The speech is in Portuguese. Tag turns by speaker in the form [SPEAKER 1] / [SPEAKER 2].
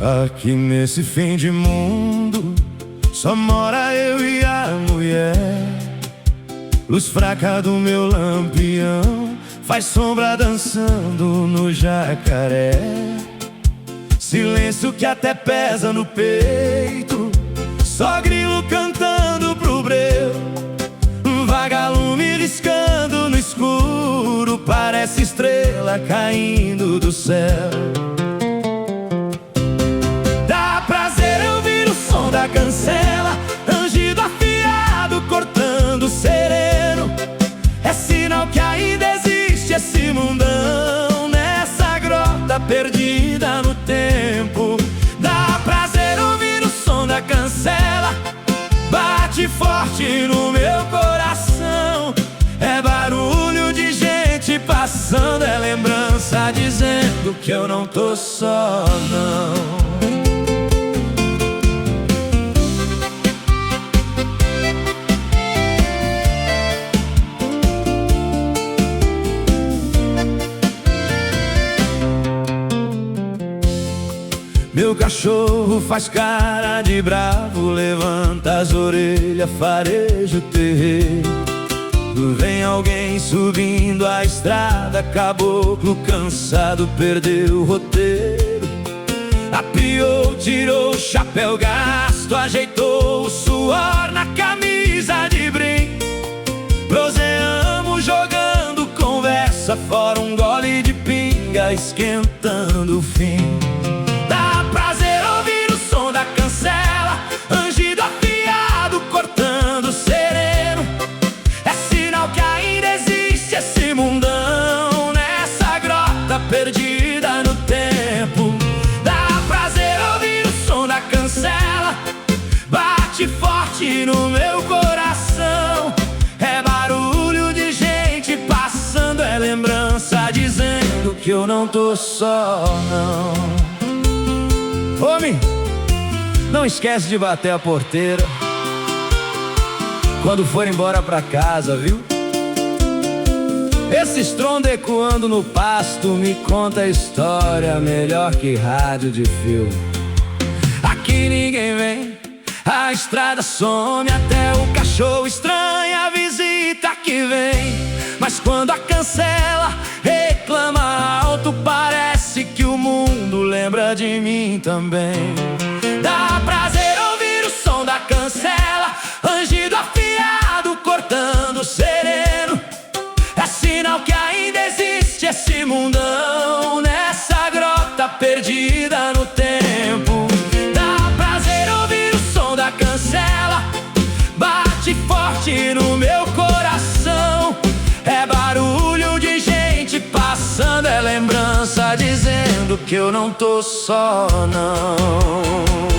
[SPEAKER 1] Aqui nesse fim de mundo só mora eu e a mulher. Luz fraca do meu lampião faz sombra dançando no jacaré. Silêncio que até pesa no peito, só grilo cantando pro breu. Vagalume riscando no escuro, parece estrela caindo do céu. Dá prazer ouvir o som da cancela, rangido afiado cortando sereno. É sinal que ainda existe esse mundão nessa grota perdida no tempo. Dá prazer ouvir o som da cancela, bate forte no meu coração. É barulho de gente passando, é lembrança dizendo que eu não tô só, não. Meu cachorro faz cara de bravo, levanta as orelhas, fareja o terreiro. Vem alguém subindo a estrada, caboclo cansado, perdeu o roteiro. Apiou, tirou o chapéu gasto, ajeitou o suor na camisa de brim. Proseamos jogando conversa fora, um gole de pinga esquentando o fim. Dá prazer ouvir o som da cancela, rangido afiado cortando sereno. É sinal que ainda existe esse mundão nessa grota perdida no tempo. Dá prazer ouvir o som da cancela, bate forte no meu coração. É barulho de gente passando, é lembrança dizendo que eu não tô só, não. Homem, não esquece de bater a porteira quando for embora pra casa, viu? Esse estrondo ecoando no pasto me conta a história melhor que rádio de filme. Aqui ninguém vem, a estrada some, até o cachorro estranha a visita que vem. Mas quando a cancela reclama alto, parece que o mundo lembra de mim também. Dá prazer ouvir o som da cancela, rangido afiado cortando sereno. É sinal que ainda existe esse mundão nessa grota perdida no tempo. Dá prazer ouvir o som da cancela, bate forte no meu coração. É barulho de gente passando, é lembrança dizendo que eu não tô só, não.